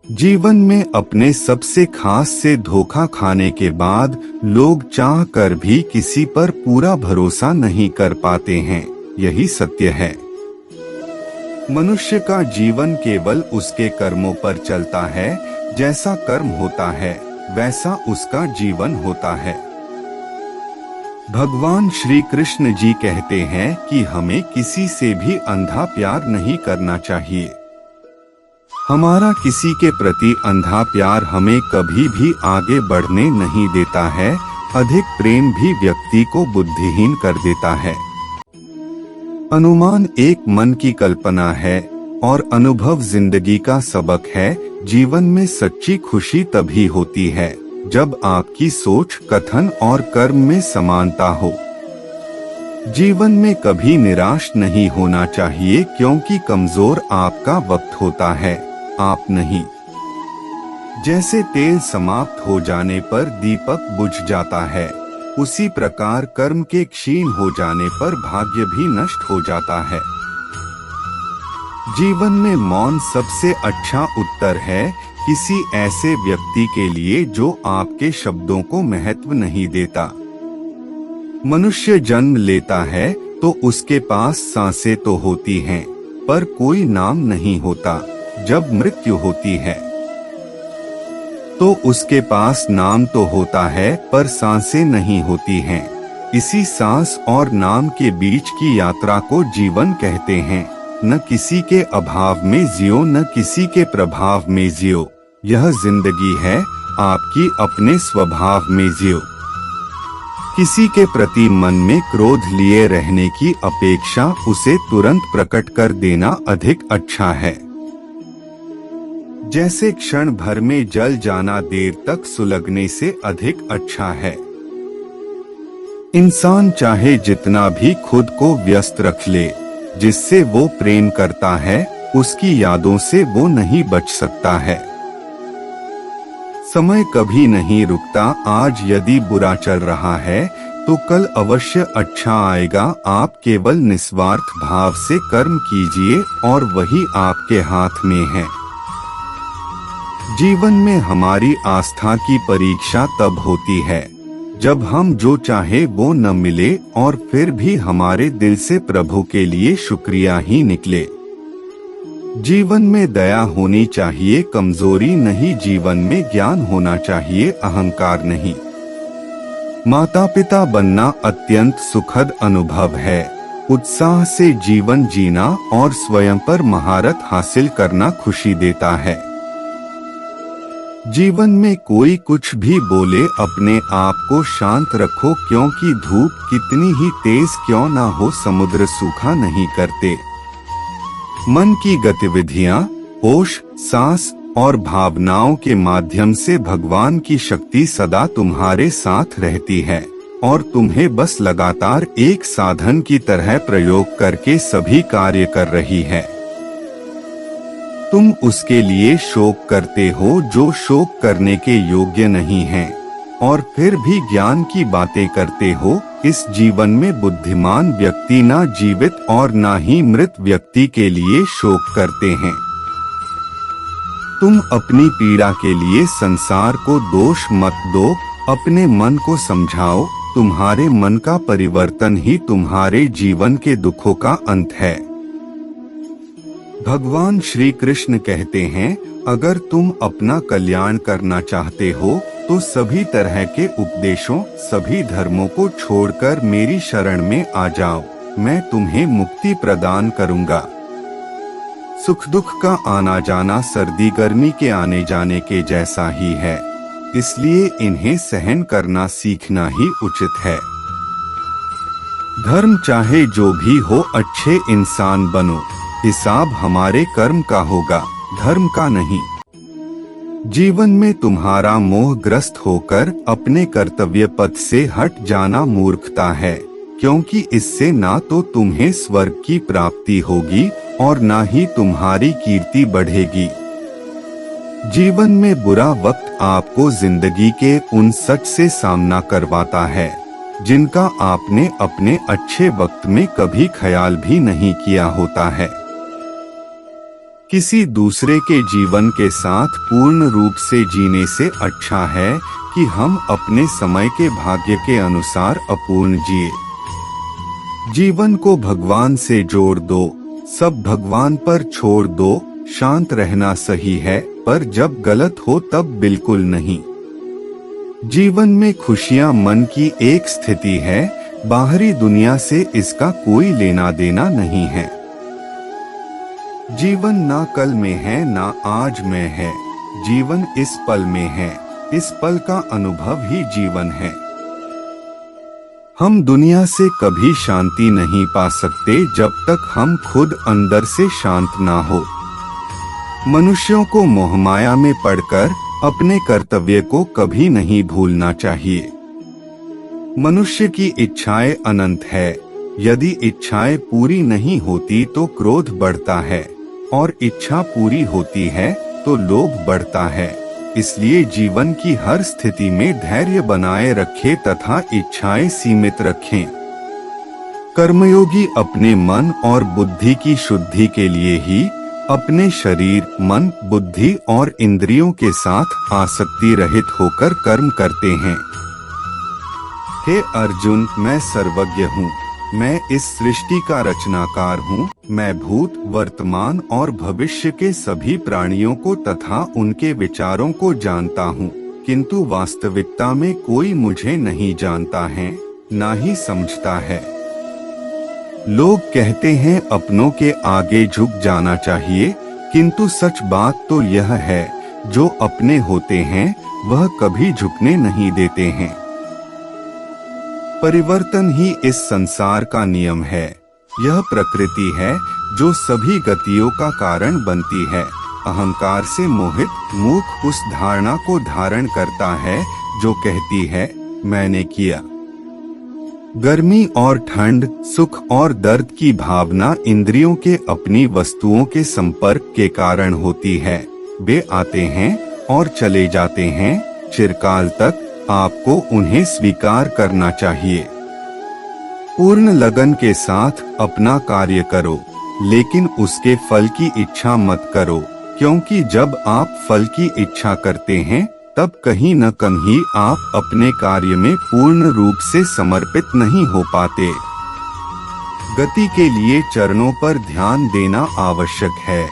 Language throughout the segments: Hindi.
जीवन में अपने सबसे खास से धोखा खाने के बाद लोग चाह कर भी किसी पर पूरा भरोसा नहीं कर पाते हैं। यही सत्य है। मनुष्य का जीवन केवल उसके कर्मों पर चलता है। जैसा कर्म होता है वैसा उसका जीवन होता है। भगवान श्री कृष्ण जी कहते हैं कि हमें किसी से भी अंधा प्यार नहीं करना चाहिए। हमारा किसी के प्रति अंधा प्यार हमें कभी भी आगे बढ़ने नहीं देता है। अधिक प्रेम भी व्यक्ति को बुद्धिहीन कर देता है। अनुमान एक मन की कल्पना है और अनुभव जिंदगी का सबक है। जीवन में सच्ची खुशी तभी होती है जब आपकी सोच, कथन और कर्म में समानता हो। जीवन में कभी निराश नहीं होना चाहिए, क्योंकि कमजोर आपका वक्त होता है, आप नहीं। जैसे तेल समाप्त हो जाने पर दीपक बुझ जाता है, उसी प्रकार कर्म के क्षीण हो जाने पर भाग्य भी नष्ट हो जाता है। जीवन में मौन सबसे अच्छा उत्तर है किसी ऐसे व्यक्ति के लिए जो आपके शब्दों को महत्व नहीं देता। मनुष्य जन्म लेता है तो उसके पास सांसें तो होती हैं, पर कोई नाम नहीं होता। जब मृत्यु होती है तो उसके पास नाम तो होता है, पर सांसें नहीं होती हैं। इसी सांस और नाम के बीच की यात्रा को जीवन कहते हैं। न किसी के अभाव में जियो, न किसी के प्रभाव में जियो। यह जिंदगी है, आपकी अपने स्वभाव में जियो। किसी के प्रति मन में क्रोध लिए रहने की अपेक्षा उसे तुरंत प्रकट कर देना अधिक अच्छा है। जैसे क्षण भर में जल जाना देर तक सुलगने से अधिक अच्छा है। इंसान चाहे जितना भी खुद को व्यस्त रख ले, जिससे वो प्रेम करता है उसकी यादों से वो नहीं बच सकता है। समय कभी नहीं रुकता। आज यदि बुरा चल रहा है तो कल अवश्य अच्छा आएगा। आप केवल निस्वार्थ भाव से कर्म कीजिए और वही आपके हाथ में है। जीवन में हमारी आस्था की परीक्षा तब होती है जब हम जो चाहे वो न मिले और फिर भी हमारे दिल से प्रभु के लिए शुक्रिया ही निकले। जीवन में दया होनी चाहिए, कमजोरी नहीं। जीवन में ज्ञान होना चाहिए, अहंकार नहीं। माता पिता बनना अत्यंत सुखद अनुभव है। उत्साह से जीवन जीना और स्वयं पर महारत हासिल करना खुशी देता है। जीवन में कोई कुछ भी बोले, अपने आप को शांत रखो, क्योंकि धूप कितनी ही तेज क्यों ना हो, समुद्र सूखा नहीं करते। मन की गतिविधियां, होश, सांस और भावनाओं के माध्यम से भगवान की शक्ति सदा तुम्हारे साथ रहती है और तुम्हें बस लगातार एक साधन की तरह प्रयोग करके सभी कार्य कर रही है। तुम उसके लिए शोक करते हो जो शोक करने के योग्य नहीं है, और फिर भी ज्ञान की बातें करते हो। इस जीवन में बुद्धिमान व्यक्ति ना जीवित और ना ही मृत व्यक्ति के लिए शोक करते हैं। तुम अपनी पीड़ा के लिए संसार को दोष मत दो, अपने मन को समझाओ। तुम्हारे मन का परिवर्तन ही तुम्हारे जीवन के दुखों का अंत है। भगवान श्री कृष्ण कहते हैं, अगर तुम अपना कल्याण करना चाहते हो तो सभी तरह के उपदेशों, सभी धर्मों को छोड़कर मेरी शरण में आ जाओ। मैं तुम्हें मुक्ति प्रदान करूंगा। सुख दुख का आना जाना सर्दी गर्मी के आने जाने के जैसा ही है, इसलिए इन्हें सहन करना सीखना ही उचित है। धर्म चाहे जो भी हो, अच्छे इंसान बनो। हिसाब हमारे कर्म का होगा, धर्म का नहीं। जीवन में तुम्हारा मोहग्रस्त होकर अपने कर्तव्य पथ से हट जाना मूर्खता है, क्योंकि इससे ना तो तुम्हें स्वर्ग की प्राप्ति होगी और ना ही तुम्हारी कीर्ति बढ़ेगी। जीवन में बुरा वक्त आपको जिंदगी के उन सच से सामना करवाता है जिनका आपने अपने अच्छे वक्त में कभी ख्याल भी नहीं किया होता है। किसी दूसरे के जीवन के साथ पूर्ण रूप से जीने से अच्छा है कि हम अपने समय के भाग्य के अनुसार अपूर्ण जिए। जीवन को भगवान से जोड़ दो, सब भगवान पर छोड़ दो। शांत रहना सही है, पर जब गलत हो तब बिल्कुल नहीं। जीवन में खुशियां मन की एक स्थिति है, बाहरी दुनिया से इसका कोई लेना देना नहीं है। जीवन ना कल में है ना आज में है, जीवन इस पल में है। इस पल का अनुभव ही जीवन है। हम दुनिया से कभी शांति नहीं पा सकते जब तक हम खुद अंदर से शांत ना हो। मनुष्यों को मोहमाया में पड़कर अपने कर्तव्य को कभी नहीं भूलना चाहिए। मनुष्य की इच्छाएं अनंत है। यदि इच्छाएं पूरी नहीं होती तो क्रोध बढ़ता है, और इच्छा पूरी होती है तो लोभ बढ़ता है। इसलिए जीवन की हर स्थिति में धैर्य बनाए रखें तथा इच्छाएं सीमित रखें। कर्मयोगी अपने मन और बुद्धि की शुद्धि के लिए ही अपने शरीर, मन, बुद्धि और इंद्रियों के साथ आसक्ति रहित होकर कर्म करते हैं। हे अर्जुन, मैं सर्वज्ञ हूँ। मैं इस सृष्टि का रचनाकार हूँ। मैं भूत, वर्तमान और भविष्य के सभी प्राणियों को तथा उनके विचारों को जानता हूँ, किंतु वास्तविकता में कोई मुझे नहीं जानता है, ना ही समझता है। लोग कहते हैं अपनों के आगे झुक जाना चाहिए, किंतु सच बात तो यह है, जो अपने होते हैं वह कभी झुकने नहीं देते हैं। परिवर्तन ही इस संसार का नियम है। यह प्रकृति है जो सभी गतियों का कारण बनती है। अहंकार से मोहित मूर्ख उस धारणा को धारण करता है जो कहती है मैंने किया। गर्मी और ठंड, सुख और दर्द की भावना इंद्रियों के अपनी वस्तुओं के संपर्क के कारण होती है। वे आते हैं और चले जाते हैं, चिरकाल तक आपको उन्हें स्वीकार करना चाहिए। पूर्ण लगन के साथ अपना कार्य करो, लेकिन उसके फल की इच्छा मत करो, क्योंकि जब आप फल की इच्छा करते हैं तब कहीं न कहीं आप अपने कार्य में पूर्ण रूप से समर्पित नहीं हो पाते। गति के लिए चरणों पर ध्यान देना आवश्यक है,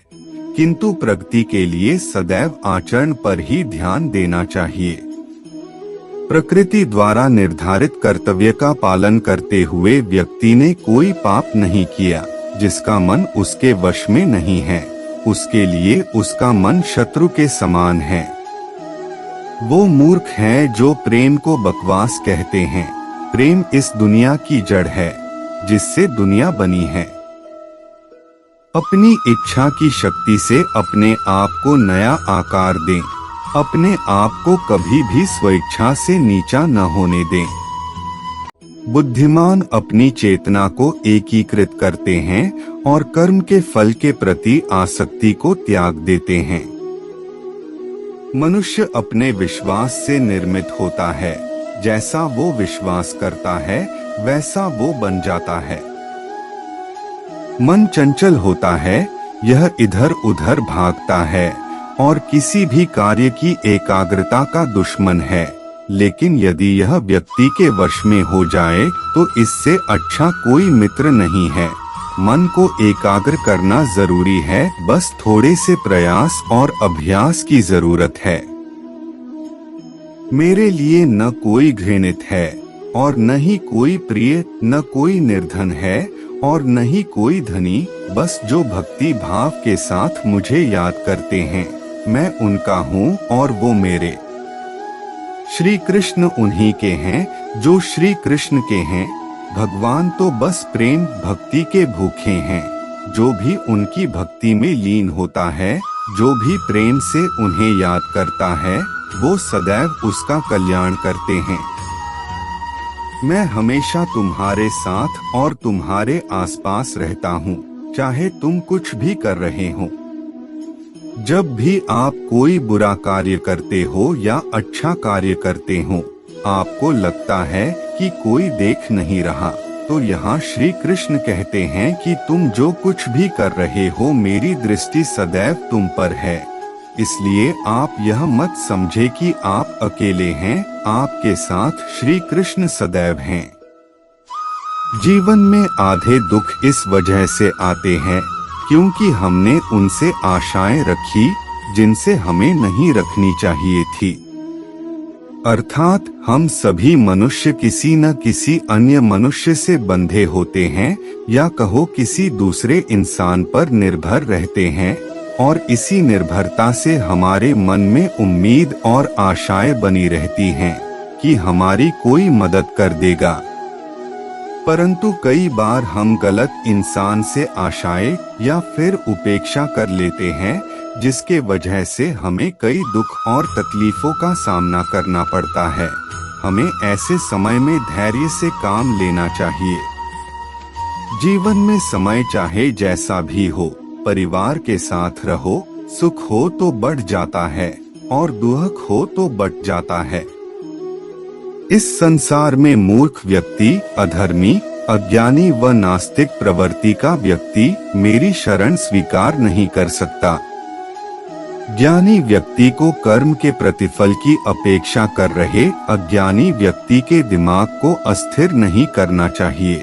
किंतु प्रगति के लिए सदैव आचरण पर ही ध्यान देना चाहिए। प्रकृति द्वारा निर्धारित कर्तव्य का पालन करते हुए व्यक्ति ने कोई पाप नहीं किया। जिसका मन उसके वश में नहीं है, उसके लिए उसका मन शत्रु के समान है। वो मूर्ख हैं जो प्रेम को बकवास कहते हैं। प्रेम इस दुनिया की जड़ है, जिससे दुनिया बनी है। अपनी इच्छा की शक्ति से अपने आप को नया आकार दें। अपने आप को कभी भी स्वेच्छा से नीचा न होने दें। बुद्धिमान अपनी चेतना को एकीकृत करते हैं और कर्म के फल के प्रति आसक्ति को त्याग देते हैं। मनुष्य अपने विश्वास से निर्मित होता है। जैसा वो विश्वास करता है वैसा वो बन जाता है। मन चंचल होता है, यह इधर उधर भागता है और किसी भी कार्य की एकाग्रता का दुश्मन है। लेकिन यदि यह व्यक्ति के वश में हो जाए तो इससे अच्छा कोई मित्र नहीं है। मन को एकाग्र करना जरूरी है, बस थोड़े से प्रयास और अभ्यास की जरूरत है। मेरे लिए न कोई घृणित है और न ही कोई प्रिय, न कोई निर्धन है और न ही कोई धनी, बस जो भक्ति भाव के साथ मुझे याद करते हैं। मैं उनका हूँ और वो मेरे। श्री कृष्ण उन्हीं के हैं जो श्री कृष्ण के हैं। भगवान तो बस प्रेम भक्ति के भूखे हैं। जो भी उनकी भक्ति में लीन होता है, जो भी प्रेम से उन्हें याद करता है, वो सदैव उसका कल्याण करते हैं। मैं हमेशा तुम्हारे साथ और तुम्हारे आसपास रहता हूँ, चाहे तुम कुछ भी कर रहे हो। जब भी आप कोई बुरा कार्य करते हो या अच्छा कार्य करते हो, आपको लगता है कि कोई देख नहीं रहा, तो यहाँ श्री कृष्ण कहते हैं कि तुम जो कुछ भी कर रहे हो मेरी दृष्टि सदैव तुम पर है, इसलिए आप यह मत समझे कि आप अकेले हैं, आपके साथ श्री कृष्ण सदैव हैं। जीवन में आधे दुख इस वजह से आते हैं क्योंकि हमने उनसे आशाएं रखी जिनसे हमें नहीं रखनी चाहिए थी। अर्थात हम सभी मनुष्य किसी न किसी अन्य मनुष्य से बंधे होते हैं या कहो किसी दूसरे इंसान पर निर्भर रहते हैं, और इसी निर्भरता से हमारे मन में उम्मीद और आशाएं बनी रहती हैं कि हमारी कोई मदद कर देगा। परंतु कई बार हम गलत इंसान से आशाएं या फिर उपेक्षा कर लेते हैं, जिसके वजह से हमें कई दुख और तकलीफों का सामना करना पड़ता है। हमें ऐसे समय में धैर्य से काम लेना चाहिए। जीवन में समय चाहे जैसा भी हो, परिवार के साथ रहो, सुख हो तो बढ़ जाता है और दुख हो तो बट जाता है। इस संसार में मूर्ख व्यक्ति, अधर्मी, अज्ञानी व नास्तिक प्रवृत्ति का व्यक्ति मेरी शरण स्वीकार नहीं कर सकता। ज्ञानी व्यक्ति को कर्म के प्रतिफल की अपेक्षा कर रहे अज्ञानी व्यक्ति के दिमाग को अस्थिर नहीं करना चाहिए।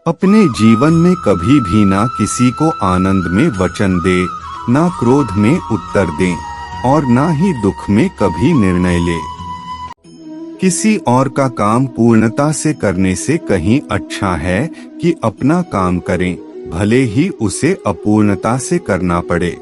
अपने जीवन में कभी भी ना किसी को आनंद में वचन दे, ना क्रोध में उत्तर दे और ना ही दुख में कभी निर्णय ले। किसी और का काम पूर्णता से करने से कहीं अच्छा है कि अपना काम करें, भले ही उसे अपूर्णता से करना पड़े।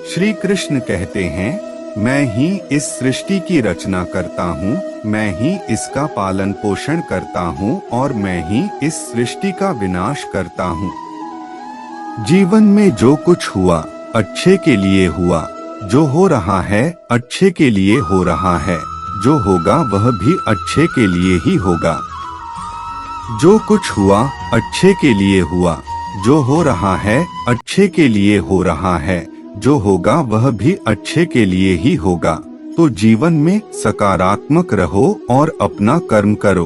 श्री कृष्ण कहते हैं, मैं ही इस सृष्टि की रचना करता हूँ, मैं ही इसका पालन पोषण करता हूँ और मैं ही इस सृष्टि का विनाश करता हूँ। जीवन में जो कुछ हुआ अच्छे के लिए हुआ, जो हो रहा है अच्छे के लिए हो रहा है, जो होगा वह भी अच्छे के लिए ही होगा। जो कुछ हुआ अच्छे के लिए हुआ, जो हो रहा है अच्छे के लिए हो रहा है, जो होगा वह भी अच्छे के लिए ही होगा। तो जीवन में सकारात्मक रहो और अपना कर्म करो।